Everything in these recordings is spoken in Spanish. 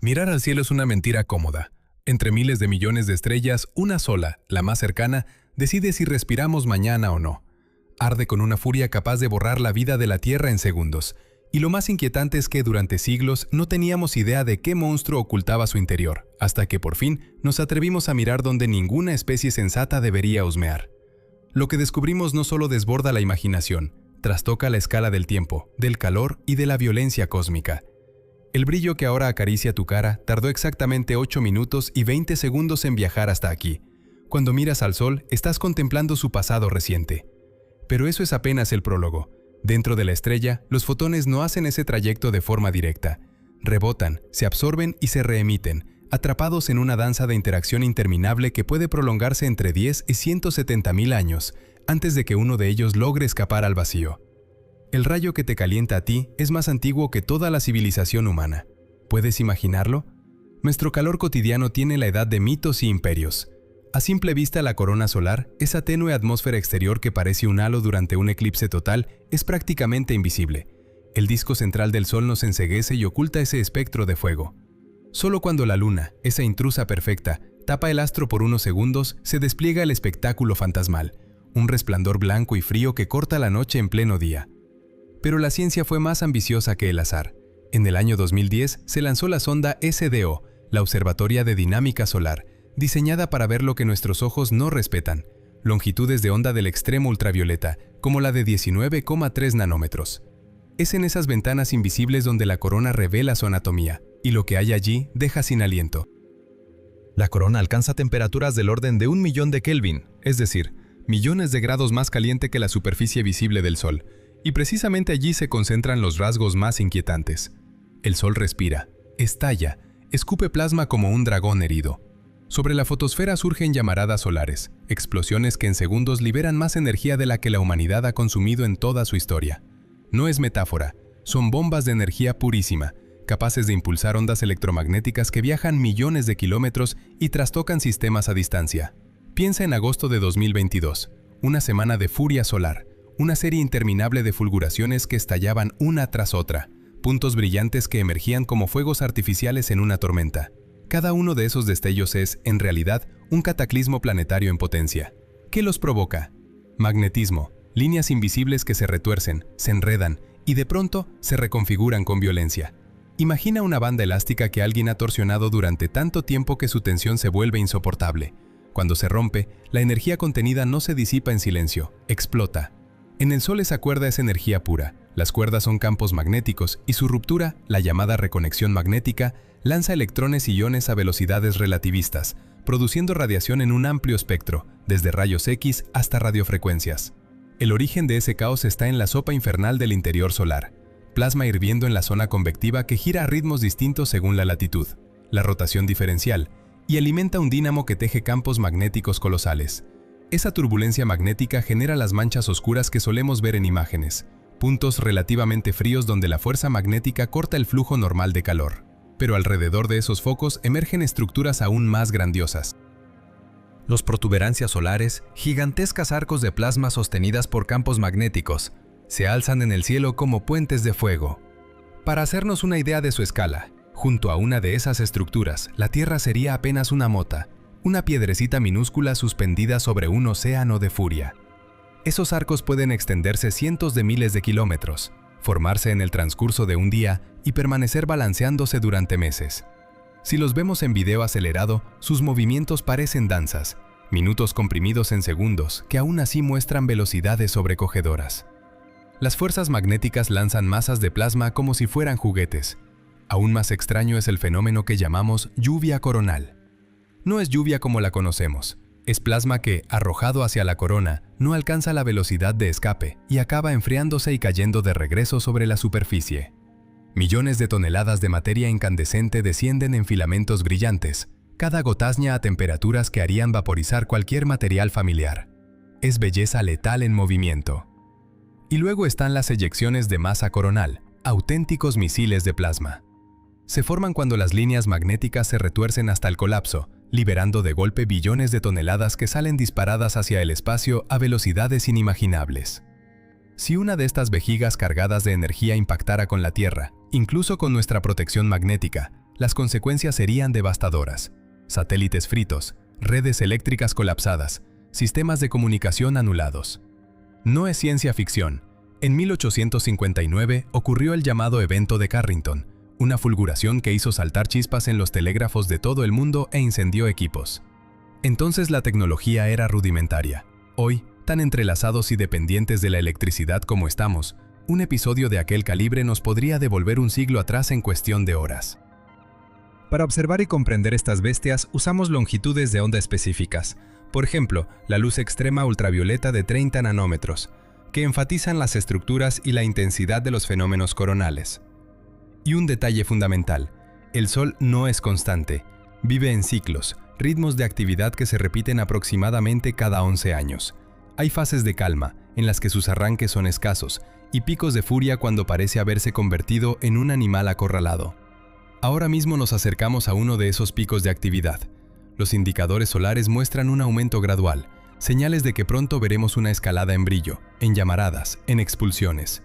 Mirar al cielo es una mentira cómoda. Entre miles de millones de estrellas, una sola, la más cercana, decide si respiramos mañana o no. Arde con una furia capaz de borrar la vida de la Tierra en segundos. Y lo más inquietante es que durante siglos no teníamos idea de qué monstruo ocultaba su interior, hasta que por fin nos atrevimos a mirar donde ninguna especie sensata debería husmear. Lo que descubrimos no solo desborda la imaginación, trastoca la escala del tiempo, del calor y de la violencia cósmica. El brillo que ahora acaricia tu cara tardó exactamente 8 minutos y 20 segundos en viajar hasta aquí. Cuando miras al Sol, estás contemplando su pasado reciente. Pero eso es apenas el prólogo. Dentro de la estrella, los fotones no hacen ese trayecto de forma directa. Rebotan, se absorben y se reemiten, atrapados en una danza de interacción interminable que puede prolongarse entre 10 y 170.000 años, antes de que uno de ellos logre escapar al vacío. El rayo que te calienta a ti es más antiguo que toda la civilización humana. ¿Puedes imaginarlo? Nuestro calor cotidiano tiene la edad de mitos y imperios. A simple vista, la corona solar, esa tenue atmósfera exterior que parece un halo durante un eclipse total, es prácticamente invisible. El disco central del Sol nos enceguece y oculta ese espectro de fuego. Solo cuando la luna, esa intrusa perfecta, tapa el astro por unos segundos, se despliega el espectáculo fantasmal, un resplandor blanco y frío que corta la noche en pleno día. Pero la ciencia fue más ambiciosa que el azar. En el año 2010 se lanzó la sonda SDO, la Observatoria de Dinámica Solar, diseñada para ver lo que nuestros ojos no respetan, longitudes de onda del extremo ultravioleta, como la de 19,3 nanómetros. Es en esas ventanas invisibles donde la corona revela su anatomía, y lo que hay allí deja sin aliento. La corona alcanza temperaturas del orden de 1.000.000 de Kelvin, es decir, millones de grados más caliente que la superficie visible del Sol, y precisamente allí se concentran los rasgos más inquietantes. El Sol respira, estalla, escupe plasma como un dragón herido. Sobre la fotosfera surgen llamaradas solares, explosiones que en segundos liberan más energía de la que la humanidad ha consumido en toda su historia. No es metáfora, son bombas de energía purísima, capaces de impulsar ondas electromagnéticas que viajan millones de kilómetros y trastocan sistemas a distancia. Piensa en agosto de 2022, una semana de furia solar, una serie interminable de fulguraciones que estallaban una tras otra, puntos brillantes que emergían como fuegos artificiales en una tormenta. Cada uno de esos destellos es, en realidad, un cataclismo planetario en potencia. ¿Qué los provoca? Magnetismo, líneas invisibles que se retuercen, se enredan y de pronto se reconfiguran con violencia. Imagina una banda elástica que alguien ha torsionado durante tanto tiempo que su tensión se vuelve insoportable. Cuando se rompe, la energía contenida no se disipa en silencio, explota. En el Sol esa cuerda es energía pura. Las cuerdas son campos magnéticos y su ruptura, la llamada reconexión magnética, lanza electrones y iones a velocidades relativistas, produciendo radiación en un amplio espectro, desde rayos X hasta radiofrecuencias. El origen de ese caos está en la sopa infernal del interior solar, plasma hirviendo en la zona convectiva que gira a ritmos distintos según la latitud, la rotación diferencial, y alimenta un dínamo que teje campos magnéticos colosales. Esa turbulencia magnética genera las manchas oscuras que solemos ver en imágenes, puntos relativamente fríos donde la fuerza magnética corta el flujo normal de calor. Pero alrededor de esos focos emergen estructuras aún más grandiosas. Los protuberancias solares, gigantescas arcos de plasma sostenidas por campos magnéticos, se alzan en el cielo como puentes de fuego. Para hacernos una idea de su escala, junto a una de esas estructuras, la Tierra sería apenas una mota, una piedrecita minúscula suspendida sobre un océano de furia. Esos arcos pueden extenderse cientos de miles de kilómetros, formarse en el transcurso de un día y permanecer balanceándose durante meses. Si los vemos en video acelerado, sus movimientos parecen danzas, minutos comprimidos en segundos que aún así muestran velocidades sobrecogedoras. Las fuerzas magnéticas lanzan masas de plasma como si fueran juguetes. Aún más extraño es el fenómeno que llamamos lluvia coronal. No es lluvia como la conocemos. Es plasma que, arrojado hacia la corona, no alcanza la velocidad de escape y acaba enfriándose y cayendo de regreso sobre la superficie. Millones de toneladas de materia incandescente descienden en filamentos brillantes, cada gotaznia a temperaturas que harían vaporizar cualquier material familiar. Es belleza letal en movimiento. Y luego están las eyecciones de masa coronal, auténticos misiles de plasma. Se forman cuando las líneas magnéticas se retuercen hasta el colapso, liberando de golpe billones de toneladas que salen disparadas hacia el espacio a velocidades inimaginables. Si una de estas vejigas cargadas de energía impactara con la Tierra, incluso con nuestra protección magnética, las consecuencias serían devastadoras. Satélites fritos, redes eléctricas colapsadas, sistemas de comunicación anulados. No es ciencia ficción. En 1859 ocurrió el llamado evento de Carrington, una fulguración que hizo saltar chispas en los telégrafos de todo el mundo e incendió equipos. Entonces la tecnología era rudimentaria. Hoy, tan entrelazados y dependientes de la electricidad como estamos, un episodio de aquel calibre nos podría devolver un siglo atrás en cuestión de horas. Para observar y comprender estas bestias, usamos longitudes de onda específicas. Por ejemplo, la luz extrema ultravioleta de 30 nanómetros, que enfatizan las estructuras y la intensidad de los fenómenos coronales. Y un detalle fundamental: el Sol no es constante, vive en ciclos, ritmos de actividad que se repiten aproximadamente cada 11 años. Hay fases de calma, en las que sus arranques son escasos, y picos de furia cuando parece haberse convertido en un animal acorralado. Ahora mismo nos acercamos a uno de esos picos de actividad. Los indicadores solares muestran un aumento gradual, señales de que pronto veremos una escalada en brillo, en llamaradas, en expulsiones.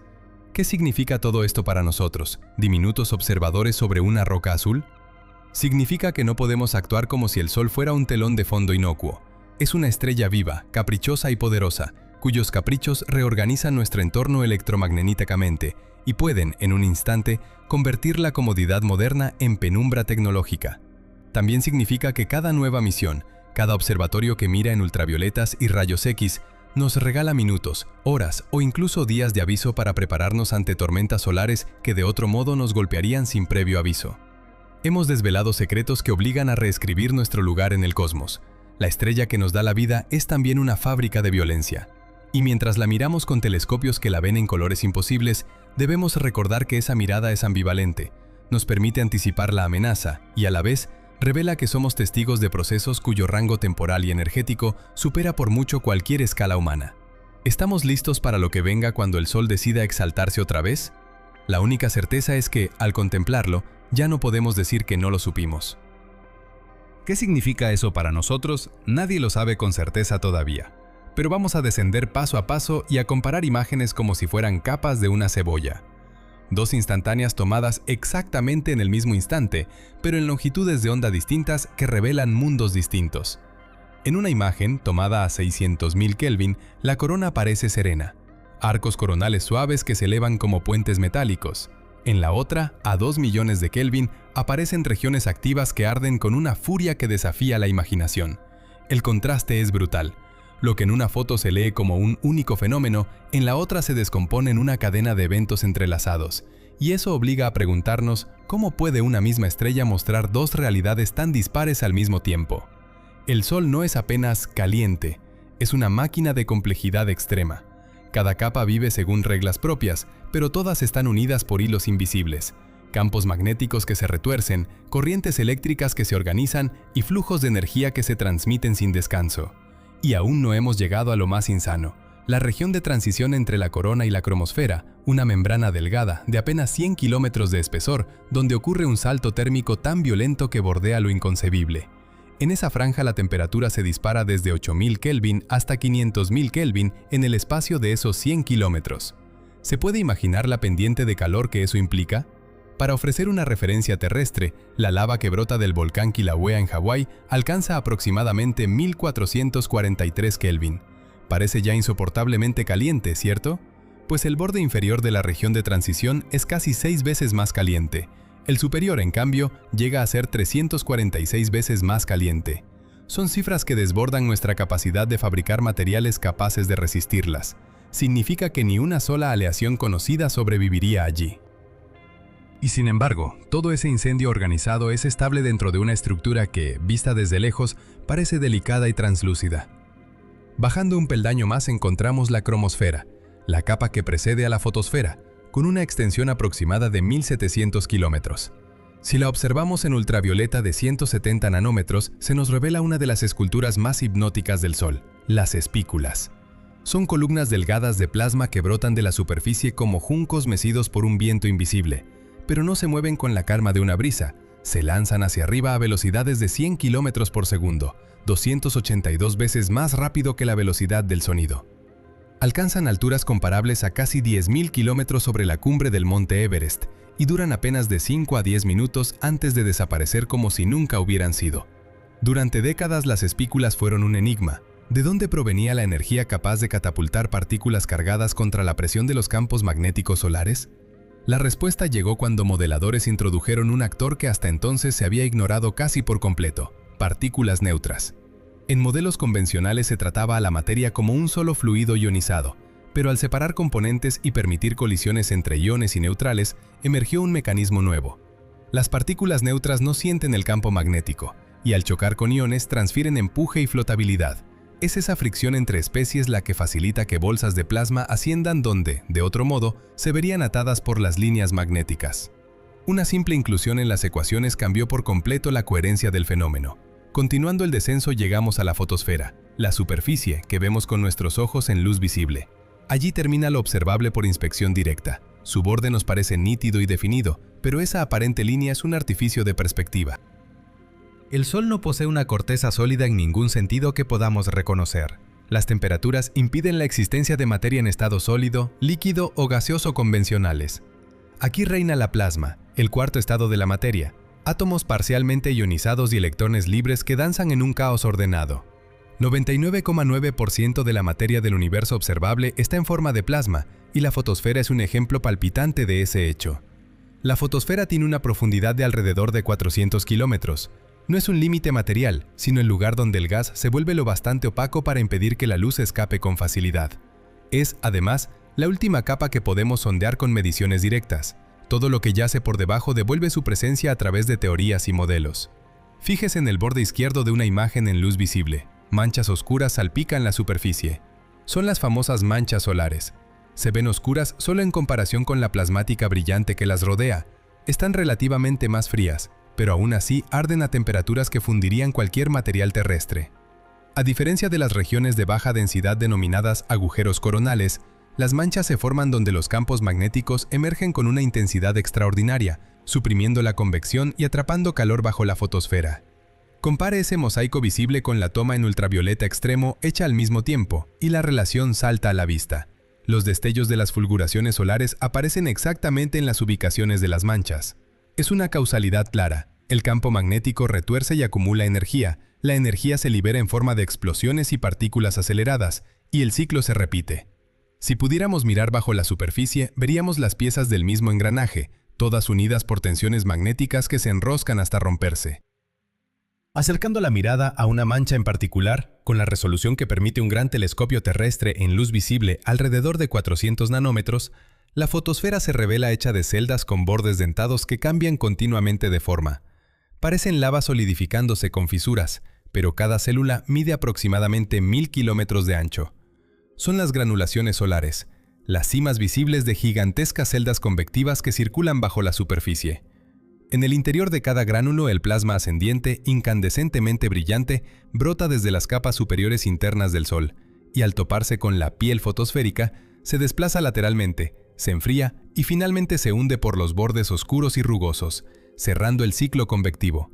¿Qué significa todo esto para nosotros, diminutos observadores sobre una roca azul? Significa que no podemos actuar como si el Sol fuera un telón de fondo inocuo. Es una estrella viva, caprichosa y poderosa, cuyos caprichos reorganizan nuestro entorno electromagnéticamente y pueden, en un instante, convertir la comodidad moderna en penumbra tecnológica. También significa que cada nueva misión, cada observatorio que mira en ultravioletas y rayos X, nos regala minutos, horas o incluso días de aviso para prepararnos ante tormentas solares que de otro modo nos golpearían sin previo aviso. Hemos desvelado secretos que obligan a reescribir nuestro lugar en el cosmos. La estrella que nos da la vida es también una fábrica de violencia. Y mientras la miramos con telescopios que la ven en colores imposibles, debemos recordar que esa mirada es ambivalente, nos permite anticipar la amenaza y a la vez revela que somos testigos de procesos cuyo rango temporal y energético supera por mucho cualquier escala humana. ¿Estamos listos para lo que venga cuando el Sol decida exaltarse otra vez? La única certeza es que, al contemplarlo, ya no podemos decir que no lo supimos. ¿Qué significa eso para nosotros? Nadie lo sabe con certeza todavía. Pero vamos a descender paso a paso y a comparar imágenes como si fueran capas de una cebolla. Dos instantáneas tomadas exactamente en el mismo instante, pero en longitudes de onda distintas que revelan mundos distintos. En una imagen, tomada a 600.000 Kelvin, la corona parece serena. Arcos coronales suaves que se elevan como puentes metálicos. En la otra, a 2 millones de Kelvin, aparecen regiones activas que arden con una furia que desafía la imaginación. El contraste es brutal. Lo que en una foto se lee como un único fenómeno, en la otra se descompone en una cadena de eventos entrelazados. Y eso obliga a preguntarnos cómo puede una misma estrella mostrar dos realidades tan dispares al mismo tiempo. El Sol no es apenas caliente, es una máquina de complejidad extrema. Cada capa vive según reglas propias, pero todas están unidas por hilos invisibles. Campos magnéticos que se retuercen, corrientes eléctricas que se organizan y flujos de energía que se transmiten sin descanso. Y aún no hemos llegado a lo más insano, la región de transición entre la corona y la cromosfera, una membrana delgada de apenas 100 kilómetros de espesor, donde ocurre un salto térmico tan violento que bordea lo inconcebible. En esa franja la temperatura se dispara desde 8000 Kelvin hasta 500.000 Kelvin en el espacio de esos 100 kilómetros. ¿Se puede imaginar la pendiente de calor que eso implica? Para ofrecer una referencia terrestre, la lava que brota del volcán Kilauea en Hawái alcanza aproximadamente 1443 Kelvin. Parece ya insoportablemente caliente, ¿cierto? Pues el borde inferior de la región de transición es casi 6 veces más caliente. El superior, en cambio, llega a ser 346 veces más caliente. Son cifras que desbordan nuestra capacidad de fabricar materiales capaces de resistirlas. Significa que ni una sola aleación conocida sobreviviría allí. Y sin embargo, todo ese incendio organizado es estable dentro de una estructura que, vista desde lejos, parece delicada y translúcida. Bajando un peldaño más encontramos la cromosfera, la capa que precede a la fotosfera, con una extensión aproximada de 1700 kilómetros. Si la observamos en ultravioleta de 170 nanómetros, se nos revela una de las esculturas más hipnóticas del Sol, las espículas. Son columnas delgadas de plasma que brotan de la superficie como juncos mecidos por un viento invisible, pero no se mueven con la calma de una brisa, se lanzan hacia arriba a velocidades de 100 kilómetros por segundo, 282 veces más rápido que la velocidad del sonido. Alcanzan alturas comparables a casi 10.000 kilómetros sobre la cumbre del monte Everest y duran apenas de 5 a 10 minutos antes de desaparecer como si nunca hubieran sido. Durante décadas las espículas fueron un enigma. ¿De dónde provenía la energía capaz de catapultar partículas cargadas contra la presión de los campos magnéticos solares? La respuesta llegó cuando modeladores introdujeron un actor que hasta entonces se había ignorado casi por completo: partículas neutras. En modelos convencionales se trataba a la materia como un solo fluido ionizado, pero al separar componentes y permitir colisiones entre iones y neutrales, emergió un mecanismo nuevo. Las partículas neutras no sienten el campo magnético, y al chocar con iones transfieren empuje y flotabilidad. Es esa fricción entre especies la que facilita que bolsas de plasma asciendan donde, de otro modo, se verían atadas por las líneas magnéticas. Una simple inclusión en las ecuaciones cambió por completo la coherencia del fenómeno. Continuando el descenso llegamos a la fotosfera, la superficie que vemos con nuestros ojos en luz visible. Allí termina lo observable por inspección directa. Su borde nos parece nítido y definido, pero esa aparente línea es un artificio de perspectiva. El Sol no posee una corteza sólida en ningún sentido que podamos reconocer. Las temperaturas impiden la existencia de materia en estado sólido, líquido o gaseoso convencionales. Aquí reina la plasma, el cuarto estado de la materia, átomos parcialmente ionizados y electrones libres que danzan en un caos ordenado. 99,9% de la materia del universo observable está en forma de plasma, y la fotosfera es un ejemplo palpitante de ese hecho. La fotosfera tiene una profundidad de alrededor de 400 kilómetros. No es un límite material, sino el lugar donde el gas se vuelve lo bastante opaco para impedir que la luz escape con facilidad. Es, además, la última capa que podemos sondear con mediciones directas. Todo lo que yace por debajo devuelve su presencia a través de teorías y modelos. Fíjese en el borde izquierdo de una imagen en luz visible. Manchas oscuras salpican la superficie. Son las famosas manchas solares. Se ven oscuras solo en comparación con la plasmática brillante que las rodea. Están relativamente más frías, pero aún así arden a temperaturas que fundirían cualquier material terrestre. A diferencia de las regiones de baja densidad denominadas agujeros coronales, las manchas se forman donde los campos magnéticos emergen con una intensidad extraordinaria, suprimiendo la convección y atrapando calor bajo la fotosfera. Compare ese mosaico visible con la toma en ultravioleta extremo hecha al mismo tiempo, y la relación salta a la vista. Los destellos de las fulguraciones solares aparecen exactamente en las ubicaciones de las manchas. Es una causalidad clara. El campo magnético retuerce y acumula energía. La energía se libera en forma de explosiones y partículas aceleradas, y el ciclo se repite. Si pudiéramos mirar bajo la superficie, veríamos las piezas del mismo engranaje, todas unidas por tensiones magnéticas que se enroscan hasta romperse. Acercando la mirada a una mancha en particular, con la resolución que permite un gran telescopio terrestre en luz visible alrededor de 400 nanómetros, la fotosfera se revela hecha de celdas con bordes dentados que cambian continuamente de forma. Parecen lava solidificándose con fisuras, pero cada célula mide aproximadamente 1000 kilómetros de ancho. Son las granulaciones solares, las cimas visibles de gigantescas celdas convectivas que circulan bajo la superficie. En el interior de cada gránulo el plasma ascendiente, incandescentemente brillante, brota desde las capas superiores internas del Sol, y al toparse con la piel fotosférica, se desplaza lateralmente, se enfría y finalmente se hunde por los bordes oscuros y rugosos, cerrando el ciclo convectivo.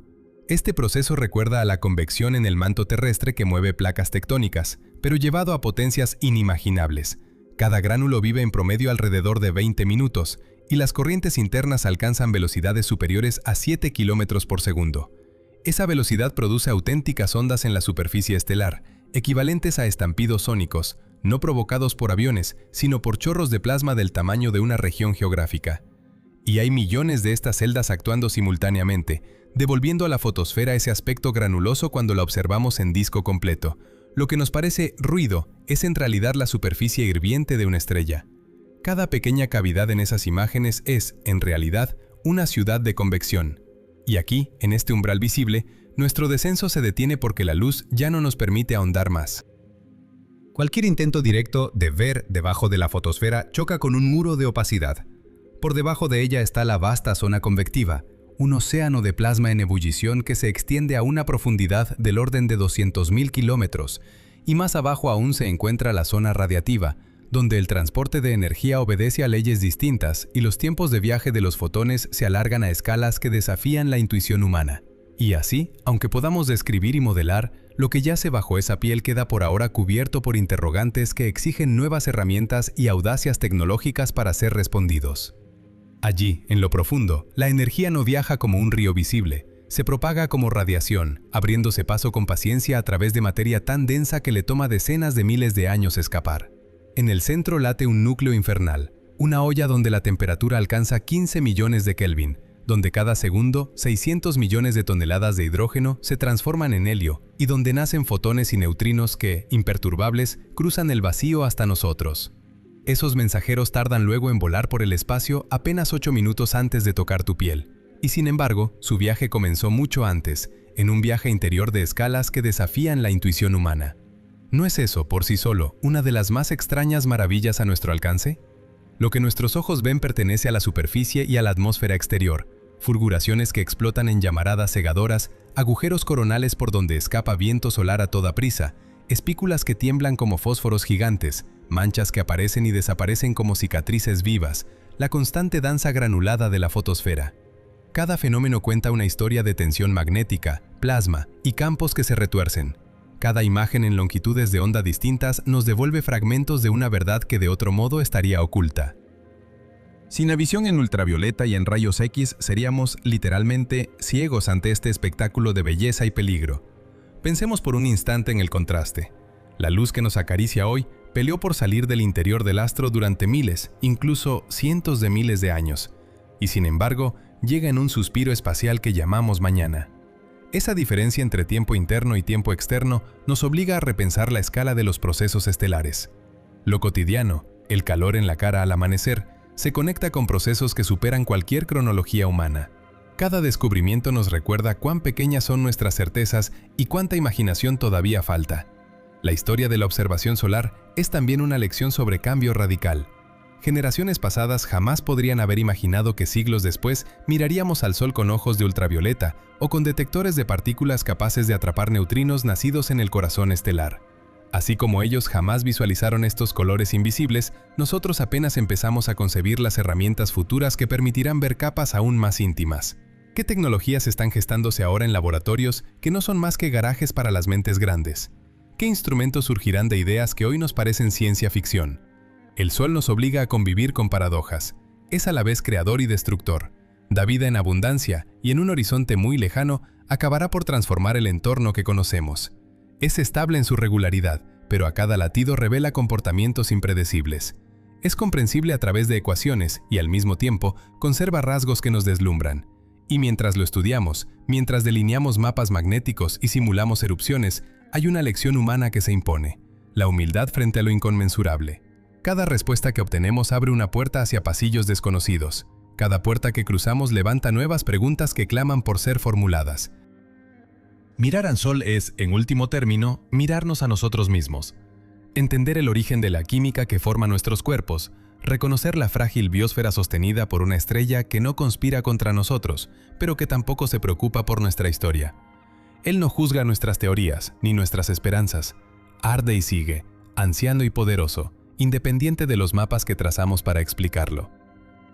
Este proceso recuerda a la convección en el manto terrestre que mueve placas tectónicas, pero llevado a potencias inimaginables. Cada gránulo vive en promedio alrededor de 20 minutos, y las corrientes internas alcanzan velocidades superiores a 7 km por segundo. Esa velocidad produce auténticas ondas en la superficie estelar, equivalentes a estampidos sónicos, no provocados por aviones, sino por chorros de plasma del tamaño de una región geográfica. Y hay millones de estas celdas actuando simultáneamente, devolviendo a la fotosfera ese aspecto granuloso cuando la observamos en disco completo. Lo que nos parece ruido es en realidad la superficie hirviente de una estrella. Cada pequeña cavidad en esas imágenes es, en realidad, una ciudad de convección. Y aquí, en este umbral visible, nuestro descenso se detiene porque la luz ya no nos permite ahondar más. Cualquier intento directo de ver debajo de la fotosfera choca con un muro de opacidad. Por debajo de ella está la vasta zona convectiva, un océano de plasma en ebullición que se extiende a una profundidad del orden de 200.000 kilómetros, y más abajo aún se encuentra la zona radiativa, donde el transporte de energía obedece a leyes distintas y los tiempos de viaje de los fotones se alargan a escalas que desafían la intuición humana. Y así, aunque podamos describir y modelar, lo que yace bajo esa piel queda por ahora cubierto por interrogantes que exigen nuevas herramientas y audacias tecnológicas para ser respondidos. Allí, en lo profundo, la energía no viaja como un río visible, se propaga como radiación, abriéndose paso con paciencia a través de materia tan densa que le toma decenas de miles de años escapar. En el centro late un núcleo infernal, una olla donde la temperatura alcanza 15 millones de Kelvin, donde cada segundo 600 millones de toneladas de hidrógeno se transforman en helio y donde nacen fotones y neutrinos que, imperturbables, cruzan el vacío hasta nosotros. Esos mensajeros tardan luego en volar por el espacio apenas 8 minutos antes de tocar tu piel. Y sin embargo, su viaje comenzó mucho antes, en un viaje interior de escalas que desafían la intuición humana. ¿No es eso, por sí solo, una de las más extrañas maravillas a nuestro alcance? Lo que nuestros ojos ven pertenece a la superficie y a la atmósfera exterior, fulguraciones que explotan en llamaradas cegadoras, agujeros coronales por donde escapa viento solar a toda prisa, espículas que tiemblan como fósforos gigantes, manchas que aparecen y desaparecen como cicatrices vivas, la constante danza granulada de la fotosfera. Cada fenómeno cuenta una historia de tensión magnética, plasma y campos que se retuercen. Cada imagen en longitudes de onda distintas nos devuelve fragmentos de una verdad que de otro modo estaría oculta. Sin la visión en ultravioleta y en rayos X, seríamos, literalmente, ciegos ante este espectáculo de belleza y peligro. Pensemos por un instante en el contraste. La luz que nos acaricia hoy peleó por salir del interior del astro durante miles, incluso cientos de miles de años, y sin embargo, llega en un suspiro espacial que llamamos mañana. Esa diferencia entre tiempo interno y tiempo externo nos obliga a repensar la escala de los procesos estelares. Lo cotidiano, el calor en la cara al amanecer, se conecta con procesos que superan cualquier cronología humana. Cada descubrimiento nos recuerda cuán pequeñas son nuestras certezas y cuánta imaginación todavía falta. La historia de la observación solar es también una lección sobre cambio radical. Generaciones pasadas jamás podrían haber imaginado que siglos después miraríamos al Sol con ojos de ultravioleta o con detectores de partículas capaces de atrapar neutrinos nacidos en el corazón estelar. Así como ellos jamás visualizaron estos colores invisibles, nosotros apenas empezamos a concebir las herramientas futuras que permitirán ver capas aún más íntimas. ¿Qué tecnologías están gestándose ahora en laboratorios que no son más que garajes para las mentes grandes? ¿Qué instrumentos surgirán de ideas que hoy nos parecen ciencia ficción? El Sol nos obliga a convivir con paradojas. Es a la vez creador y destructor. Da vida en abundancia y en un horizonte muy lejano acabará por transformar el entorno que conocemos. Es estable en su regularidad, pero a cada latido revela comportamientos impredecibles. Es comprensible a través de ecuaciones y al mismo tiempo conserva rasgos que nos deslumbran. Y mientras lo estudiamos, mientras delineamos mapas magnéticos y simulamos erupciones, hay una lección humana que se impone: la humildad frente a lo inconmensurable. Cada respuesta que obtenemos abre una puerta hacia pasillos desconocidos. Cada puerta que cruzamos levanta nuevas preguntas que claman por ser formuladas. Mirar al Sol es, en último término, mirarnos a nosotros mismos. Entender el origen de la química que forma nuestros cuerpos, reconocer la frágil biosfera sostenida por una estrella que no conspira contra nosotros, pero que tampoco se preocupa por nuestra historia. Él no juzga nuestras teorías, ni nuestras esperanzas. Arde y sigue, anciano y poderoso, independiente de los mapas que trazamos para explicarlo.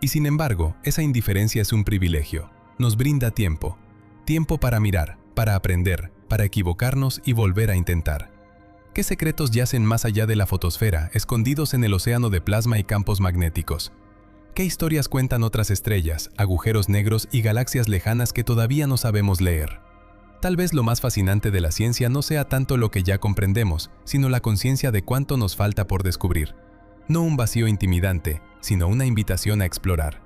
Y sin embargo, esa indiferencia es un privilegio. Nos brinda tiempo. Tiempo para mirar, para aprender, para equivocarnos y volver a intentar. ¿Qué secretos yacen más allá de la fotosfera, escondidos en el océano de plasma y campos magnéticos? ¿Qué historias cuentan otras estrellas, agujeros negros y galaxias lejanas que todavía no sabemos leer? Tal vez lo más fascinante de la ciencia no sea tanto lo que ya comprendemos, sino la conciencia de cuánto nos falta por descubrir. No un vacío intimidante, sino una invitación a explorar.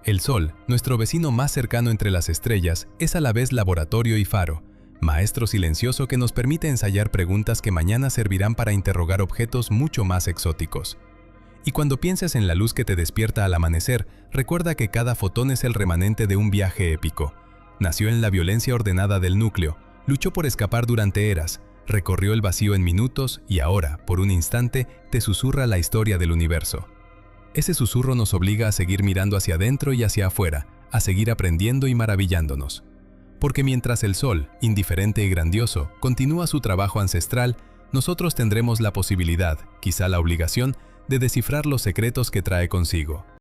El Sol, nuestro vecino más cercano entre las estrellas, es a la vez laboratorio y faro, maestro silencioso que nos permite ensayar preguntas que mañana servirán para interrogar objetos mucho más exóticos. Y cuando pienses en la luz que te despierta al amanecer, recuerda que cada fotón es el remanente de un viaje épico. Nació en la violencia ordenada del núcleo, luchó por escapar durante eras, recorrió el vacío en minutos y ahora, por un instante, te susurra la historia del universo. Ese susurro nos obliga a seguir mirando hacia adentro y hacia afuera, a seguir aprendiendo y maravillándonos. Porque mientras el Sol, indiferente y grandioso, continúa su trabajo ancestral, nosotros tendremos la posibilidad, quizá la obligación, de descifrar los secretos que trae consigo.